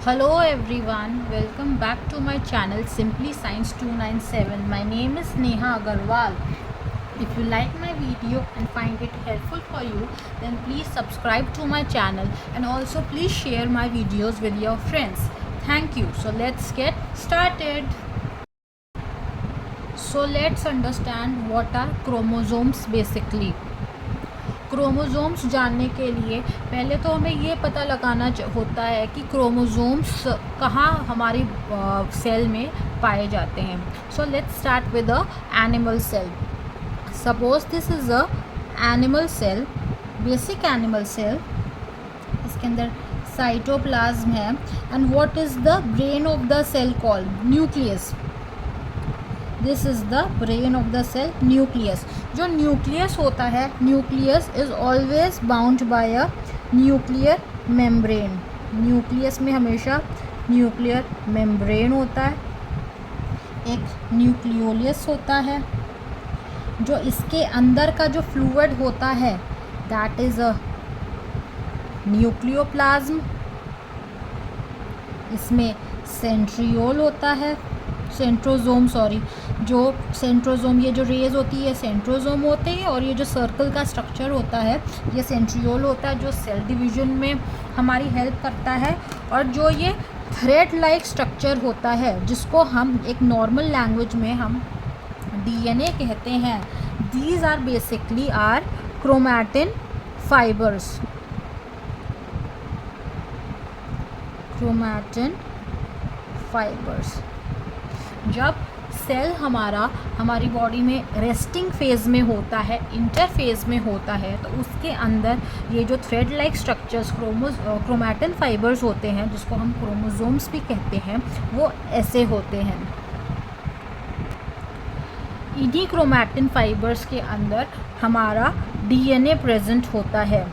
Hello everyone, welcome back to my channel Simply Science 297. My name is Neha Agarwal. If you like my video and find it helpful for you, then please subscribe to my channel and also please share my videos with your friends. Thank you. So let's get started. So let's understand what are chromosomes basically. Chromosomes जानने के लिए पहले तो हमें ये पता लगाना होता है कि क्रोमोसोम्स कहाँ हमारी सेल में पाए जाते हैं. So let's start with a animal cell. Suppose this is a animal cell, basic animal cell. इसके अंदर साइटोप्लाज्म है. And what is the brain of the cell called? Nucleus. This is the brain of the cell, nucleus. जो nucleus होता है, nucleus is always bound by a nuclear membrane. Nucleus में हमेशा nuclear membrane होता है. एक nucleolus होता है. जो इसके अंदर का जो फ्लूइड होता है दैट इज़ अ न्यूक्लियोप्लाज्म. इसमें सेंट्रियोल होता है, सेंट्रोजोम सॉरी. जो सेंट्रोजोम, ये जो रेज होती है सेंट्रोजोम होते हैं, और ये जो सर्कल का स्ट्रक्चर होता है ये सेंट्रियोल होता है, जो सेल डिवीजन में हमारी हेल्प करता है. और जो ये थ्रेड लाइक स्ट्रक्चर होता है जिसको हम एक नॉर्मल लैंग्वेज में हम डीएनए कहते हैं. These are basically are chromatin fibers. Chromatin fibers. जब सेल हमारी बॉडी में रेस्टिंग फेज़ में होता है, इंटरफेज में होता है, तो उसके अंदर ये जो thread like structures chromatin fibres होते हैं, जिसको हम क्रोमोसोम्स भी कहते हैं, वो ऐसे होते हैं. इन्हीं क्रोमैटिन फाइबर्स के अंदर हमारा डीएनए प्रेजेंट होता है.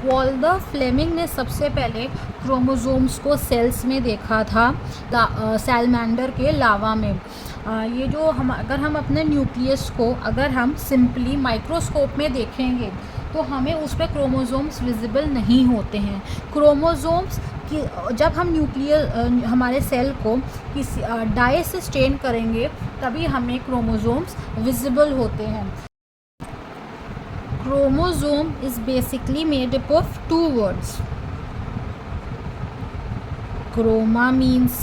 वॉल्टर फ्लेमिंग ने सबसे पहले क्रोमोसोम्स को सेल्स में देखा था, सैलमेंडर के लावा में. ये जो अगर हम अपने न्यूक्लियस को अगर हम सिंपली माइक्रोस्कोप में देखेंगे तो हमें उस पर क्रोमोसोम्स विजिबल नहीं होते हैं. क्रोमोसोम्स की जब हम हमारे सेल को किसी डाई से स्टेन करेंगे तभी हमें क्रोमोसोम्स विजिबल होते हैं. Chromosome is basically made up of two words. Chroma means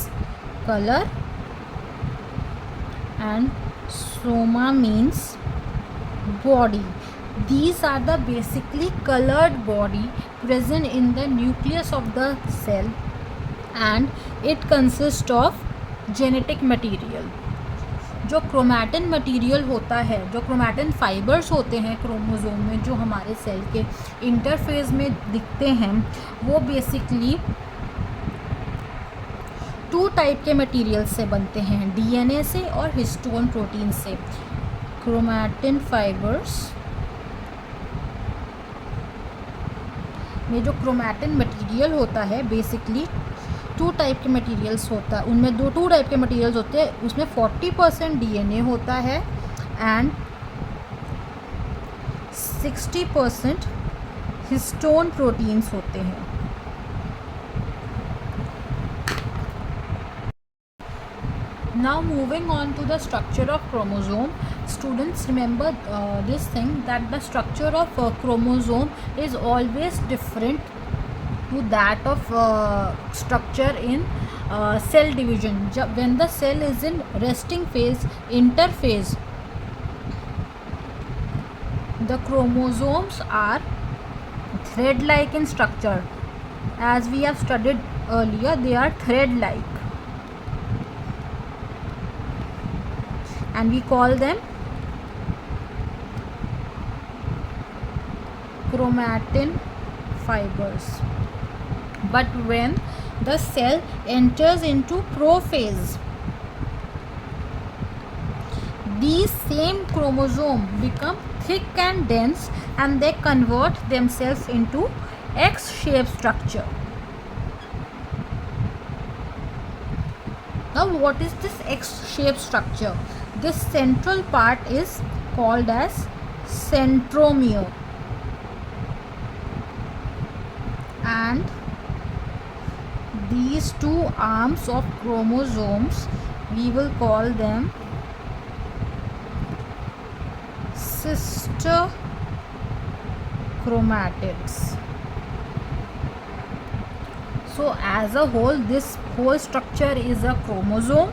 color and soma means body. These are the basically colored body present in the nucleus of the cell, and it consists of genetic material. जो chromatin material होता है, जो chromatin fibres होते हैं chromosome में, जो हमारे cell के इंटरफेस में दिखते हैं, वो बेसिकली टू टाइप के मटेरियल से बनते हैं, डीएनए से और हिस्टोन प्रोटीन से. क्रोमैटिन फाइबर्स में जो क्रोमैटिन मटेरियल होता है बेसिकली टू टाइप के मटेरियल्स होता है. उनमें टू टाइप के मटेरियल्स होते हैं. उसमें 40% डीएनए होता है एंड 60% हिस्टोन प्रोटीन्स होते हैं. Now moving on to the structure of chromosome. Students remember this thing that the structure of chromosome is always different to that of structure in cell division. When the cell is in resting phase, interphase, the chromosomes are thread like in structure. As we have studied earlier, they are thread like and we call them chromatin fibers. But when the cell enters into prophase, these same chromosomes become thick and dense and they convert themselves into X-shaped structure. Now what is this X-shaped structure? This central part is called as centromere, and these two arms of chromosomes, we will call them sister chromatids. So as a whole, this whole structure is a chromosome.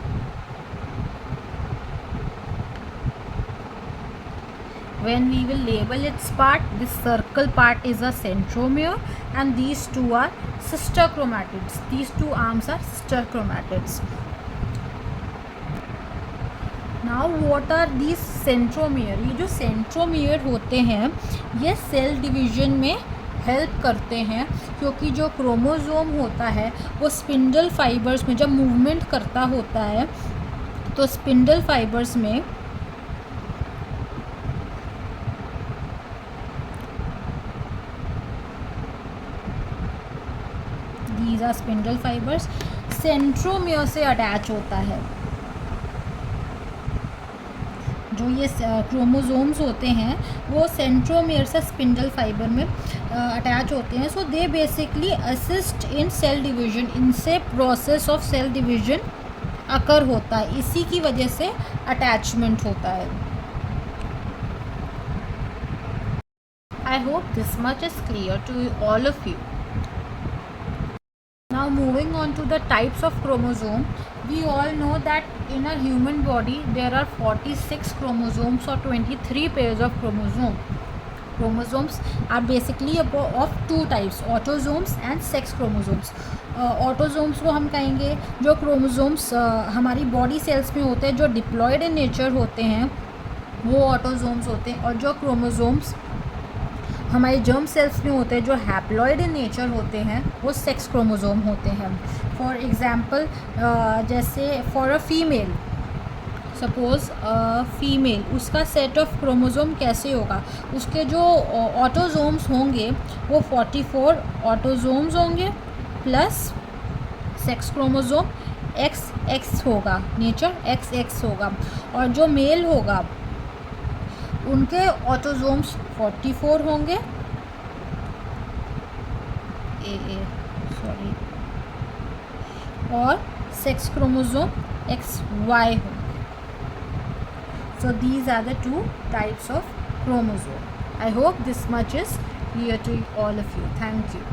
When we will label its part, this circle part is a centromere, and these two are sister chromatids. These two arms are sister chromatids. Now what are these centromere? ये जो centromere होते हैं ये cell division में help करते हैं, क्योंकि जो क्रोमोसोम होता है वो स्पिंडल फाइबर्स में जब मूवमेंट करता होता है तो स्पिंडल फाइबर्स में these are spindle fibers, centromere से अटैच होता है। जो ये क्रोमोसोम्स होते हैं वो सेंट्रोमियर से स्पिंडल फाइबर में अटैच होते हैं। So they basically assist in cell division, इनसे process of cell division occur होता है, इसी की वजह से अटैचमेंट होता है। I hope this much is clear to all of you. Now moving on to the types of chromosome, we all know that in a human body there are 46 chromosomes or 23 pairs of chromosome. Chromosomes are basically of two types, autosomes and sex chromosomes. Autosomes को हम कहेंगे जो chromosomes हमारी body cells में होते हैं, जो diploid in nature होते हैं, वो ऑटोजोम्स होते हैं। और जो क्रोमोसोम्स हमारे जर्म सेल्स में होते हैं, जो हैप्लॉइड इन नेचर होते हैं, वो सेक्स क्रोमोसोम होते हैं। फॉर एग्ज़ाम्पल, जैसे for a female, suppose female, उसका सेट ऑफ क्रोमोसोम कैसे होगा, उसके जो ऑटोजोम्स होंगे वो 44 ऑटोजोम्स होंगे प्लस सेक्स क्रोमोसोम XX होगा, नेचर XX होगा। और जो मेल होगा उनके ऑटोजोम्स 44 होंगे, और सेक्स क्रोमोसोम XY होंगे। So these are the two types of chromosome. I hope this much is clear to all of you. Thank you.